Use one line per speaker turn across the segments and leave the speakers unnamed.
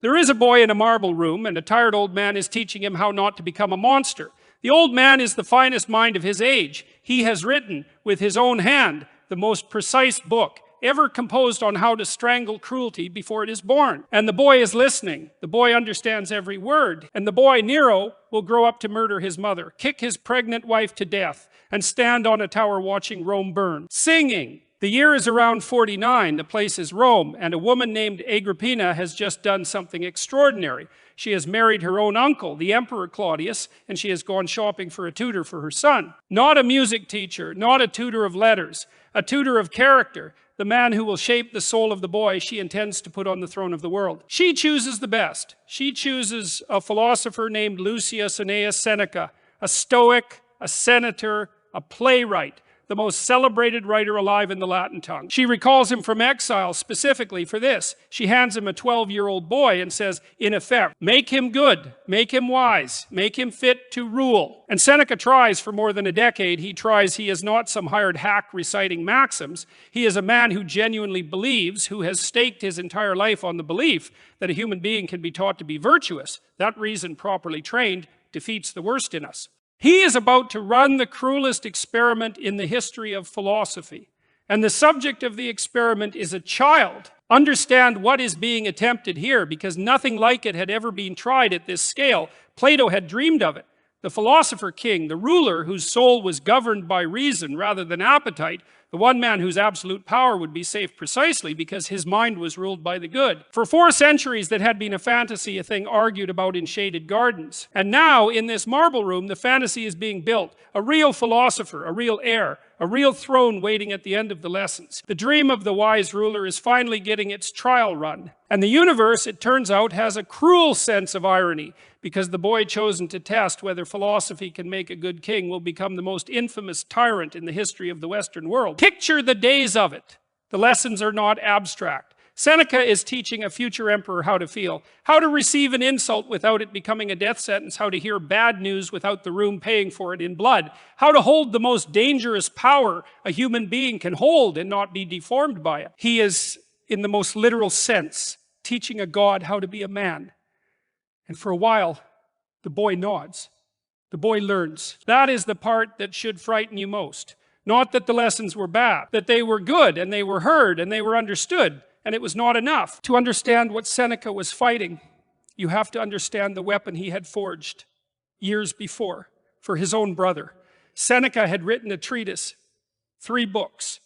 There is a boy in a marble room, and a tired old man is teaching him how not to become a monster. The old man is the finest mind of his age. He has written, with his own hand, the most precise book ever composed on how to strangle cruelty before it is born. And the boy is listening. The boy understands every word. And the boy, Nero, will grow up to murder his mother, kick his pregnant wife to death, and stand on a tower watching Rome burn, singing. The year is around 49, the place is Rome, and a woman named Agrippina has just done something extraordinary. She has married her own uncle, the Emperor Claudius, and she has gone shopping for a tutor for her son. Not a music teacher, not a tutor of letters, a tutor of character, the man who will shape the soul of the boy she intends to put on the throne of the world. She chooses the best. She chooses a philosopher named Lucius Annaeus Seneca, a stoic, a senator, a playwright, the most celebrated writer alive in the Latin tongue. She recalls him from exile specifically for this. She hands him a 12-year-old boy and says, in effect, make him good, make him wise, make him fit to rule. And Seneca tries for more than a decade. He tries. He is not some hired hack reciting maxims. He is a man who genuinely believes, who has staked his entire life on the belief that a human being can be taught to be virtuous. That reason, properly trained, defeats the worst in us. He is about to run the cruelest experiment in the history of philosophy. And the subject of the experiment is a child. Understand what is being attempted here, because nothing like it had ever been tried at this scale. Plato had dreamed of it. The philosopher king, the ruler whose soul was governed by reason rather than appetite, the one man whose absolute power would be safe precisely because his mind was ruled by the good. For 4 centuries that had been a fantasy, a thing argued about in shaded gardens. And now, in this marble room, the fantasy is being built. A real philosopher, a real heir, a real throne waiting at the end of the lessons. The dream of the wise ruler is finally getting its trial run. And the universe, it turns out, has a cruel sense of irony, because the boy chosen to test whether philosophy can make a good king will become the most infamous tyrant in the history of the Western world. Picture the days of it. The lessons are not abstract. Seneca is teaching a future emperor how to feel, how to receive an insult without it becoming a death sentence, how to hear bad news without the room paying for it in blood, how to hold the most dangerous power a human being can hold and not be deformed by it. He is, in the most literal sense, teaching a god how to be a man. And for a while, the boy nods. The boy learns. That is the part that should frighten you most. Not that the lessons were bad, that they were good and they were heard and they were understood. And it was not enough. To understand what Seneca was fighting, you have to understand the weapon he had forged years before for his own brother. Seneca had written a treatise, 3 books.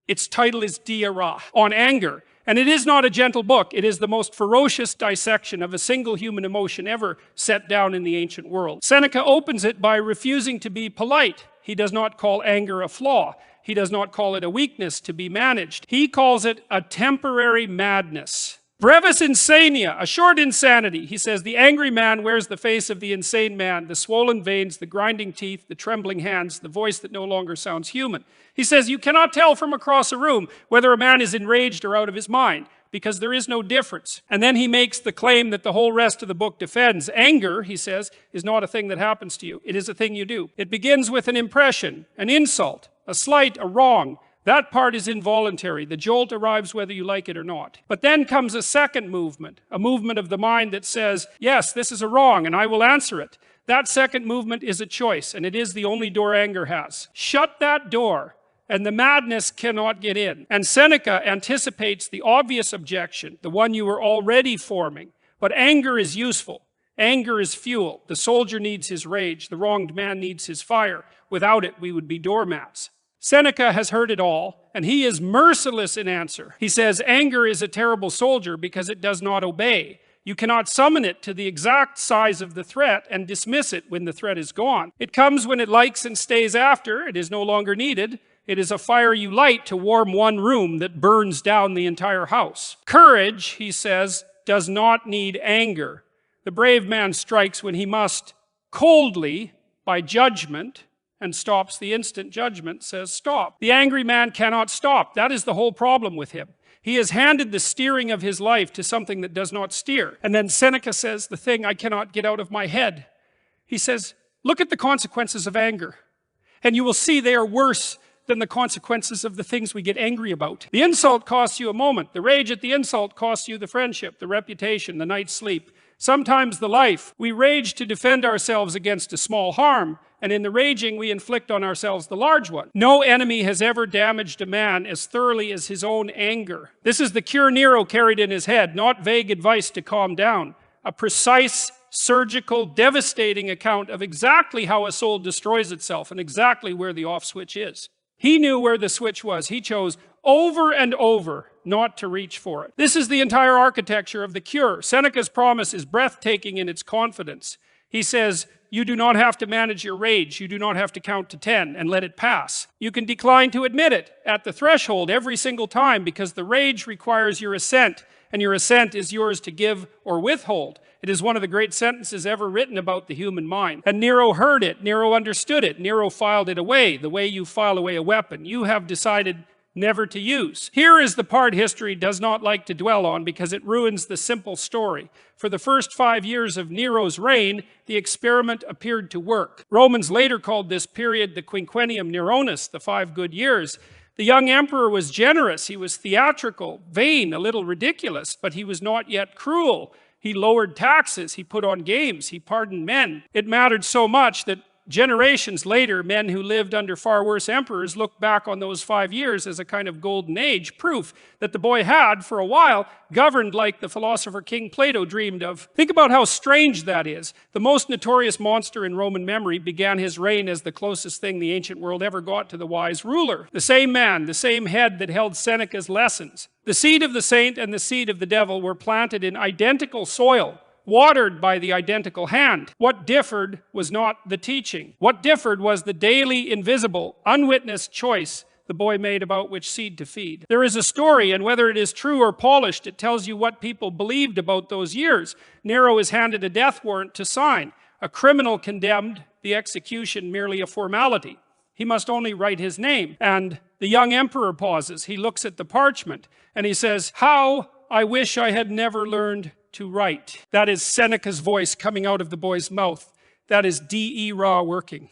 Its title is De Ira, on anger. And it is not a gentle book. It is the most ferocious dissection of a single human emotion ever set down in the ancient world. Seneca opens it by refusing to be polite. He does not call anger a flaw. He does not call it a weakness to be managed. He calls it a temporary madness. Brevis insania, a short insanity. He says, the angry man wears the face of the insane man, the swollen veins, the grinding teeth, the trembling hands, the voice that no longer sounds human. He says, you cannot tell from across a room whether a man is enraged or out of his mind, because there is no difference. And then he makes the claim that the whole rest of the book defends. Anger, he says, is not a thing that happens to you. It is a thing you do. It begins with an impression, an insult, a slight, a wrong. That part is involuntary. The jolt arrives whether you like it or not. But then comes a second movement, a movement of the mind that says, yes, this is a wrong, and I will answer it. That second movement is a choice, and it is the only door anger has. Shut that door, and the madness cannot get in. And Seneca anticipates the obvious objection, the one you were already forming. But anger is useful. Anger is fuel. The soldier needs his rage. The wronged man needs his fire. Without it, we would be doormats. Seneca has heard it all, and he is merciless in answer. He says, anger is a terrible soldier because it does not obey. You cannot summon it to the exact size of the threat and dismiss it when the threat is gone. It comes when it likes and stays after. It is no longer needed. It is a fire you light to warm one room that burns down the entire house. Courage, he says, does not need anger. The brave man strikes when he must, coldly, by judgment, and stops the instant judgment, says stop. The angry man cannot stop. That is the whole problem with him. He has handed the steering of his life to something that does not steer. And then Seneca says, the thing I cannot get out of my head. He says, look at the consequences of anger, and you will see they are worse than the consequences of the things we get angry about. The insult costs you a moment. The rage at the insult costs you the friendship, the reputation, the night's sleep, sometimes the life. We rage to defend ourselves against a small harm, and in the raging we inflict on ourselves the large one. No enemy has ever damaged a man as thoroughly as his own anger. This is the cure Nero carried in his head, not vague advice to calm down. A precise, surgical, devastating account of exactly how a soul destroys itself and exactly where the off switch is. He knew where the switch was. He chose over and over not to reach for it. This is the entire architecture of the cure. Seneca's promise is breathtaking in its confidence. He says, you do not have to manage your rage. You do not have to count to 10 and let it pass. You can decline to admit it at the threshold every single time because the rage requires your assent, and your assent is yours to give or withhold. It is one of the great sentences ever written about the human mind. And Nero heard it. Nero understood it. Nero filed it away, the way you file away a weapon. You have decided never to use. Here is the part history does not like to dwell on because it ruins the simple story. For the first 5 years of Nero's reign, the experiment appeared to work. Romans later called this period the quinquennium Neronis, the 5 good years. The young emperor was generous, he was theatrical, vain, a little ridiculous, but he was not yet cruel. He lowered taxes, he put on games, he pardoned men. It mattered so much that generations later, men who lived under far worse emperors looked back on those 5 years as a kind of golden age, proof that the boy had, for a while, governed like the philosopher King Plato dreamed of. Think about how strange that is. The most notorious monster in Roman memory began his reign as the closest thing the ancient world ever got to the wise ruler. The same man, the same head that held Seneca's lessons. The seed of the saint and the seed of the devil were planted in identical soil, watered by the identical hand. What differed was not the teaching. What differed was the daily, invisible, unwitnessed choice the boy made about which seed to feed. There is a story, and whether it is true or polished, it tells you what people believed about those years. Nero is handed a death warrant to sign. A criminal condemned, the execution merely a formality. He must only write his name. And the young emperor pauses. He looks at the parchment, and he says, "How I wish I had never learned to write." That is Seneca's voice coming out of the boy's mouth. That is D.E. Raw working.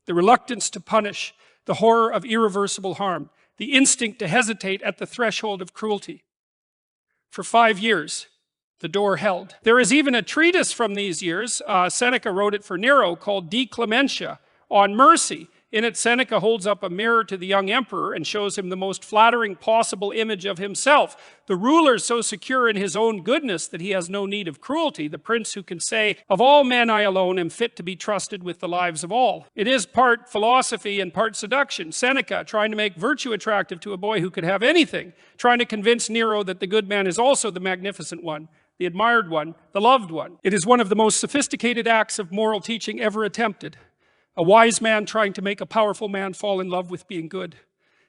The reluctance to punish, the horror of irreversible harm, the instinct to hesitate at the threshold of cruelty. For 5 years, the door held. There is even a treatise from these years, Seneca wrote it for Nero, called De Clementia, on mercy. In it, Seneca holds up a mirror to the young emperor and shows him the most flattering possible image of himself. The ruler so secure in his own goodness that he has no need of cruelty, the prince who can say, "Of all men I alone am fit to be trusted with the lives of all." It is part philosophy and part seduction. Seneca trying to make virtue attractive to a boy who could have anything, trying to convince Nero that the good man is also the magnificent one, the admired one, the loved one. It is one of the most sophisticated acts of moral teaching ever attempted. A wise man trying to make a powerful man fall in love with being good.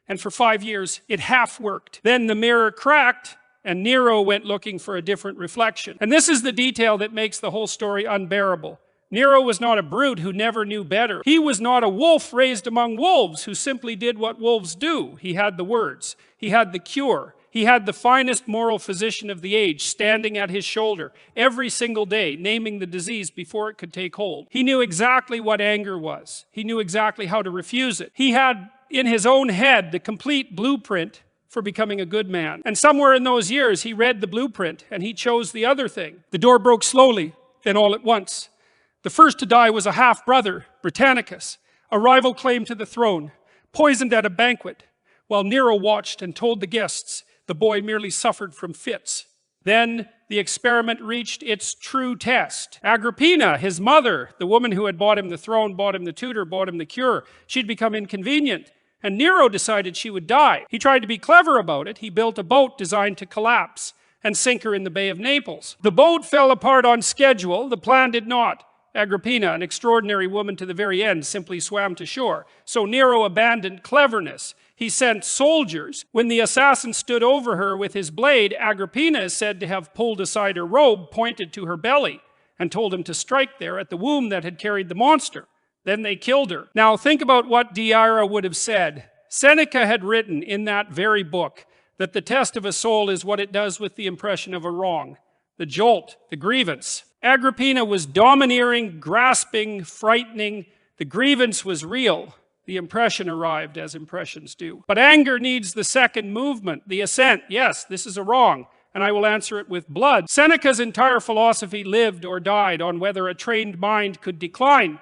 And for 5 years, it half worked. Then the mirror cracked, and Nero went looking for a different reflection. And this is the detail that makes the whole story unbearable. Nero was not a brute who never knew better. He was not a wolf raised among wolves who simply did what wolves do. He had the words. He had the cure. He had the finest moral physician of the age standing at his shoulder every single day, naming the disease before it could take hold. He knew exactly what anger was. He knew exactly how to refuse it. He had in his own head the complete blueprint for becoming a good man. And somewhere in those years, he read the blueprint and he chose the other thing. The door broke slowly, then all at once. The first to die was a half-brother, Britannicus, a rival claim to the throne, poisoned at a banquet, while Nero watched and told the guests the boy merely suffered from fits. Then the experiment reached its true test. Agrippina, his mother, the woman who had bought him the throne, bought him the tutor, bought him the cure, she'd become inconvenient, and Nero decided she would die. He tried to be clever about it. He built a boat designed to collapse and sink her in the Bay of Naples. The boat fell apart on schedule. The plan did not. Agrippina, an extraordinary woman to the very end, simply swam to shore. So Nero abandoned cleverness. He sent soldiers. When the assassin stood over her with his blade, Agrippina is said to have pulled aside her robe, pointed to her belly, and told him to strike there at the womb that had carried the monster. Then they killed her. Now think about what Diara would have said. Seneca had written in that very book that the test of a soul is what it does with the impression of a wrong, the jolt, the grievance. Agrippina was domineering, grasping, frightening. The grievance was real. The impression arrived, as impressions do. But anger needs the second movement, the assent. Yes, this is a wrong, and I will answer it with blood. Seneca's entire philosophy lived or died on whether a trained mind could decline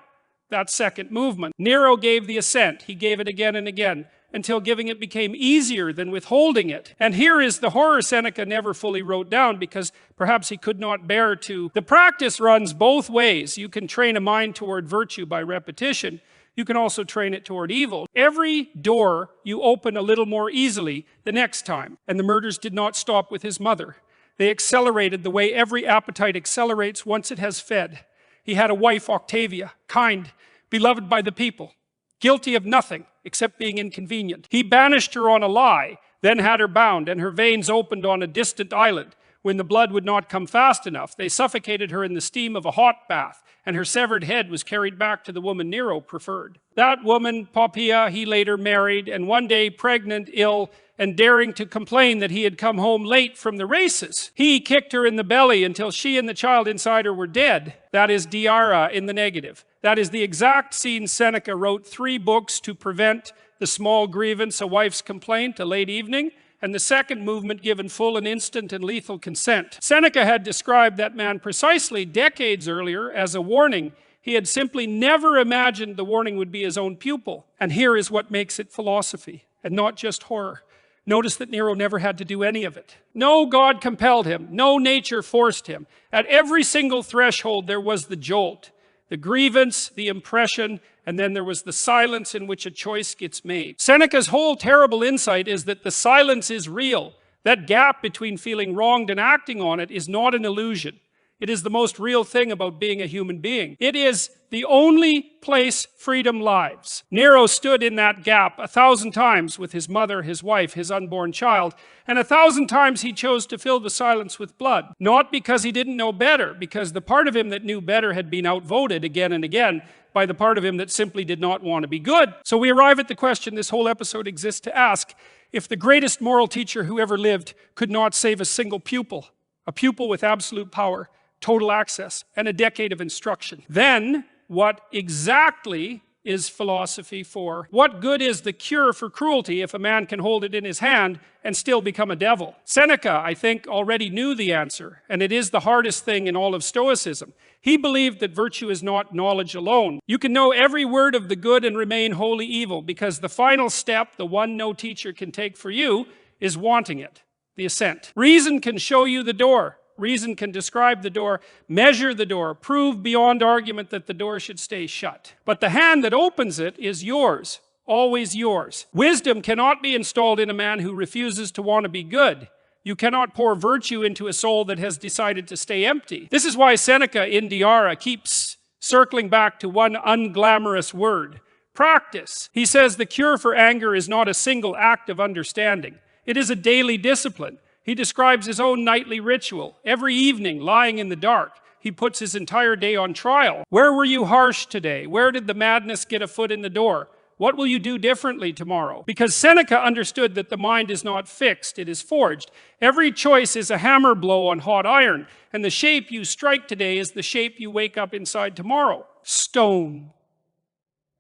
that second movement. Nero gave the assent. He gave it again and again, until giving it became easier than withholding it. And here is the horror Seneca never fully wrote down, because perhaps he could not bear to. The practice runs both ways. You can train a mind toward virtue by repetition. You can also train it toward evil. Every door you open a little more easily the next time. And the murders did not stop with his mother. They accelerated the way every appetite accelerates once it has fed. He had a wife, Octavia, kind, beloved by the people, guilty of nothing except being inconvenient. He banished her on a lie, then had her bound, and her veins opened on a distant island. When the blood would not come fast enough, they suffocated her in the steam of a hot bath, and her severed head was carried back to the woman Nero preferred. That woman, Poppaea, he later married, and one day, pregnant, ill, and daring to complain that he had come home late from the races, he kicked her in the belly until she and the child inside her were dead. That is diara in the negative. That is the exact scene Seneca wrote 3 books to prevent: the small grievance, a wife's complaint, a late evening, and the second movement given full and instant and lethal consent. Seneca had described that man precisely decades earlier as a warning. He had simply never imagined the warning would be his own pupil. And here is what makes it philosophy, and not just horror. Notice that Nero never had to do any of it. No God compelled him. No nature forced him. At every single threshold there was the jolt, the grievance, the impression, and then there was the silence in which a choice gets made. Seneca's whole terrible insight is that the silence is real. That gap between feeling wronged and acting on it is not an illusion. It is the most real thing about being a human being. It is the only place freedom lives. Nero stood in that gap 1,000 times with his mother, his wife, his unborn child, and 1,000 times he chose to fill the silence with blood. Not because he didn't know better, because the part of him that knew better had been outvoted again and again by the part of him that simply did not want to be good. So we arrive at the question this whole episode exists to ask: if the greatest moral teacher who ever lived could not save a single pupil, a pupil with absolute power, total access, and a decade of instruction, then what exactly is philosophy for? What good is the cure for cruelty if a man can hold it in his hand and still become a devil? Seneca, I think, already knew the answer, and it is the hardest thing in all of Stoicism. He believed that virtue is not knowledge alone. You can know every word of the good and remain wholly evil, because the final step, the one no teacher can take for you, is wanting it, the assent. Reason can show you the door. Reason can describe the door, measure the door, prove beyond argument that the door should stay shut. But the hand that opens it is yours, always yours. Wisdom cannot be installed in a man who refuses to want to be good. You cannot pour virtue into a soul that has decided to stay empty. This is why Seneca in Diara keeps circling back to one unglamorous word: practice. He says the cure for anger is not a single act of understanding. It is a daily discipline. He describes his own nightly ritual. Every evening, lying in the dark, he puts his entire day on trial. Where were you harsh today? Where did the madness get a foot in the door? What will you do differently tomorrow? Because Seneca understood that the mind is not fixed, it is forged. Every choice is a hammer blow on hot iron, and the shape you strike today is the shape you wake up inside tomorrow. Stone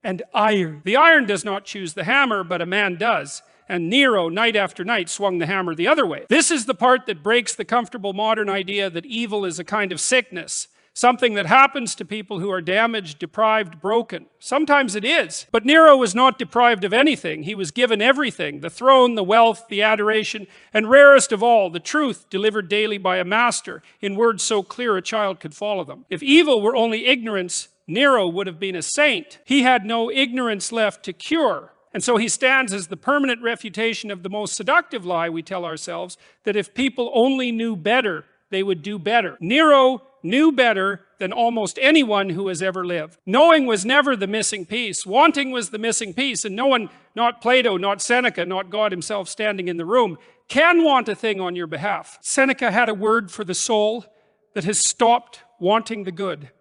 and iron. The iron does not choose the hammer, but a man does. And Nero, night after night, swung the hammer the other way. This is the part that breaks the comfortable modern idea that evil is a kind of sickness, something that happens to people who are damaged, deprived, broken. Sometimes it is. But Nero was not deprived of anything. He was given everything: the throne, the wealth, the adoration, and rarest of all, the truth delivered daily by a master in words so clear a child could follow them. If evil were only ignorance, Nero would have been a saint. He had no ignorance left to cure. And so he stands as the permanent refutation of the most seductive lie we tell ourselves, that if people only knew better, they would do better. Nero knew better than almost anyone who has ever lived. Knowing was never the missing piece. Wanting was the missing piece, and no one, not Plato, not Seneca, not God himself standing in the room, can want a thing on your behalf. Seneca had a word for the soul that has stopped wanting the good.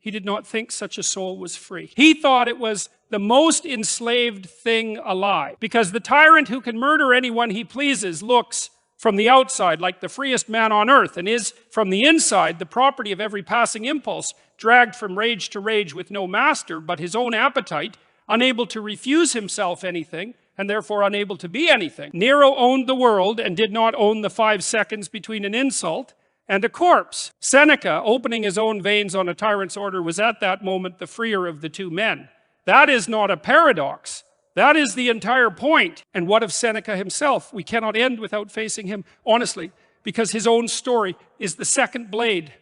He did not think such a soul was free. He thought it was the most enslaved thing alive, because the tyrant who can murder anyone he pleases looks from the outside like the freest man on earth, and is from the inside the property of every passing impulse, dragged from rage to rage with no master but his own appetite, unable to refuse himself anything, and therefore unable to be anything. Nero owned the world and did not own the 5 seconds between an insult and a corpse. Seneca, opening his own veins on a tyrant's order, was at that moment the freer of the 2 men. That is not a paradox. That is the entire point. And what of Seneca himself? We cannot end without facing him honestly, because his own story is the second blade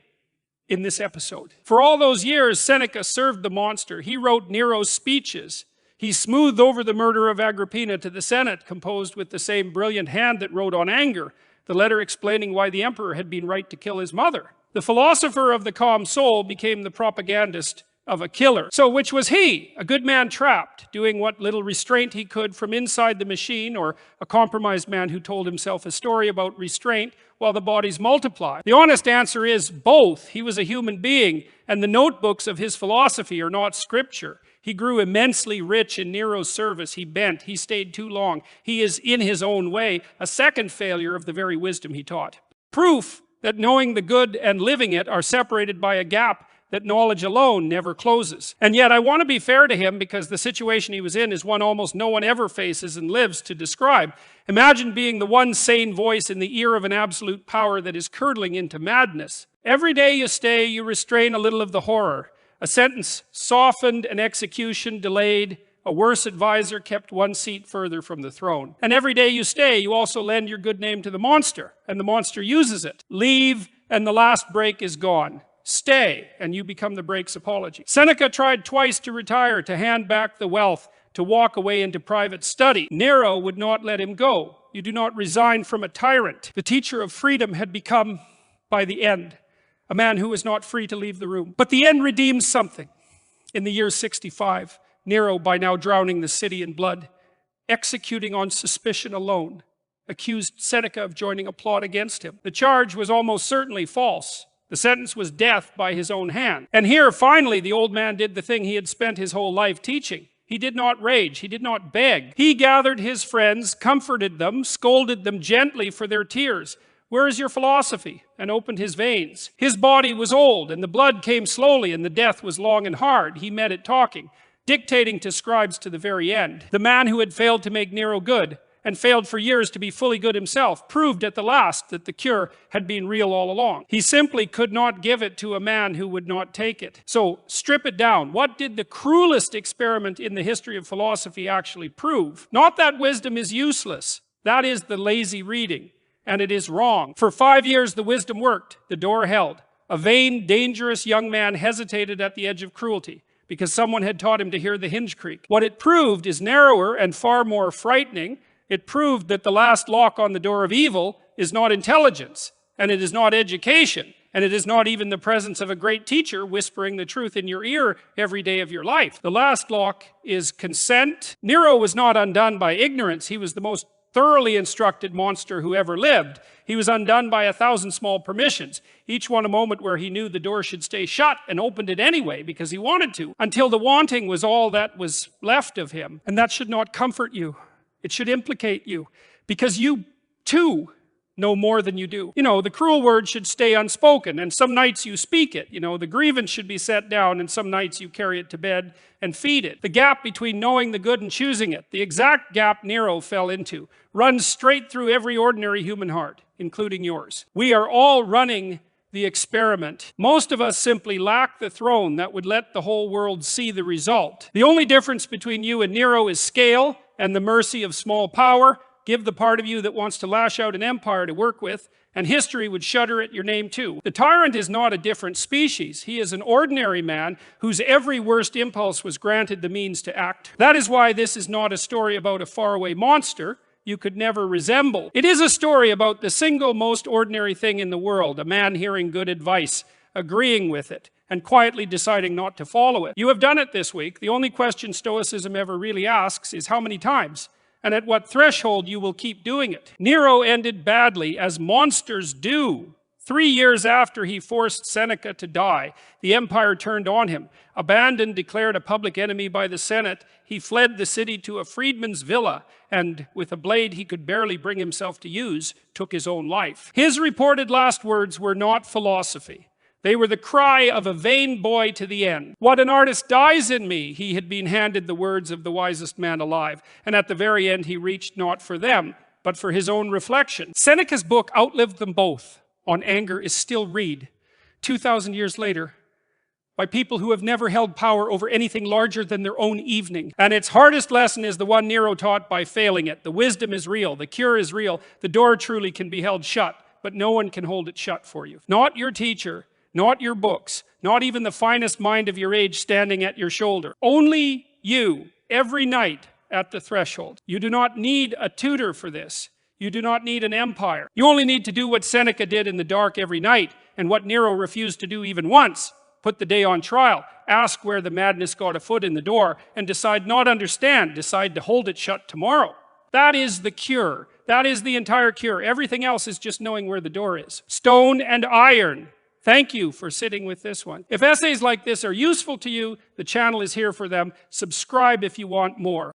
in this episode. For all those years, Seneca served the monster. He wrote Nero's speeches. He smoothed over the murder of Agrippina to the Senate, composed with the same brilliant hand that wrote on anger, the letter explaining why the emperor had been right to kill his mother. The philosopher of the calm soul became the propagandist of a killer. So which was he? A good man trapped, doing what little restraint he could from inside the machine, or a compromised man who told himself a story about restraint while the bodies multiply? The honest answer is both. He was a human being, and the notebooks of his philosophy are not scripture. He grew immensely rich in Nero's service. He bent. He stayed too long. He is, in his own way, a second failure of the very wisdom he taught. Proof that knowing the good and living it are separated by a gap that knowledge alone never closes. And yet I want to be fair to him, because the situation he was in is one almost no one ever faces and lives to describe. Imagine being the one sane voice in the ear of an absolute power that is curdling into madness. Every day you stay, you restrain a little of the horror. A sentence softened, an execution delayed, a worse advisor kept one seat further from the throne. And every day you stay, you also lend your good name to the monster, and the monster uses it. Leave, and the last break is gone. Stay, and you become the break's apology. Seneca tried twice to retire, to hand back the wealth, to walk away into private study. Nero would not let him go. You do not resign from a tyrant. The teacher of freedom had become, by the end, a man who was not free to leave the room. But the end redeems something. In the year 65, Nero, by now drowning the city in blood, executing on suspicion alone, accused Seneca of joining a plot against him. The charge was almost certainly false. The sentence was death by his own hand. And here, finally, the old man did the thing he had spent his whole life teaching. He did not rage. He did not beg. He gathered his friends, comforted them, scolded them gently for their tears. Where is your philosophy? And opened his veins. His body was old, and the blood came slowly, and the death was long and hard. He met it talking, dictating to scribes to the very end. The man who had failed to make Nero good, and failed for years to be fully good himself, proved at the last that the cure had been real all along. He simply could not give it to a man who would not take it. So, strip it down. What did the cruelest experiment in the history of philosophy actually prove? Not that wisdom is useless. That is the lazy reading. And it is wrong. For 5 years the wisdom worked. The door held. A vain, dangerous young man hesitated at the edge of cruelty, because someone had taught him to hear the hinge creak. What it proved is narrower and far more frightening. It proved that the last lock on the door of evil is not intelligence, and it is not education, and it is not even the presence of a great teacher whispering the truth in your ear every day of your life. The last lock is consent. Nero was not undone by ignorance. He was the most thoroughly instructed monster who ever lived. He was undone by 1,000 small permissions, each one a moment where he knew the door should stay shut and opened it anyway because he wanted to, until the wanting was all that was left of him. And that should not comfort you. It should implicate you, because you, too, know more than you do. You know, the cruel word should stay unspoken, and some nights you speak it. You know, the grievance should be set down, and some nights you carry it to bed and feed it. The gap between knowing the good and choosing it, the exact gap Nero fell into, runs straight through every ordinary human heart, including yours. We are all running the experiment. Most of us simply lack the throne that would let the whole world see the result. The only difference between you and Nero is scale and the mercy of small power. Give the part of you that wants to lash out an empire to work with, and history would shudder at your name too. The tyrant is not a different species. He is an ordinary man whose every worst impulse was granted the means to act. That is why this is not a story about a faraway monster you could never resemble. It is a story about the single most ordinary thing in the world, a man hearing good advice, agreeing with it, and quietly deciding not to follow it. You have done it this week. The only question Stoicism ever really asks is how many times, and at what threshold you will keep doing it. Nero ended badly, as monsters do. 3 years after he forced Seneca to die, the empire turned on him. Abandoned, declared a public enemy by the Senate, he fled the city to a freedman's villa, and with a blade he could barely bring himself to use, took his own life. His reported last words were not philosophy. They were the cry of a vain boy to the end. What an artist dies in me, he had been handed the words of the wisest man alive, and at the very end he reached not for them, but for his own reflection. Seneca's book outlived them both. On anger is still read, 2,000 years later, by people who have never held power over anything larger than their own evening. And its hardest lesson is the one Nero taught by failing it. The wisdom is real, the cure is real, the door truly can be held shut, but no one can hold it shut for you. Not your teacher, not your books, not even the finest mind of your age standing at your shoulder. Only you, every night at the threshold. You do not need a tutor for this. You do not need an empire. You only need to do what Seneca did in the dark every night, and what Nero refused to do even once. Put the day on trial, ask where the madness got a foot in the door, and decide not understand, decide to hold it shut tomorrow. That is the cure. That is the entire cure. Everything else is just knowing where the door is. Stone and iron. Thank you for sitting with this one. If essays like this are useful to you, the channel is here for them. Subscribe if you want more.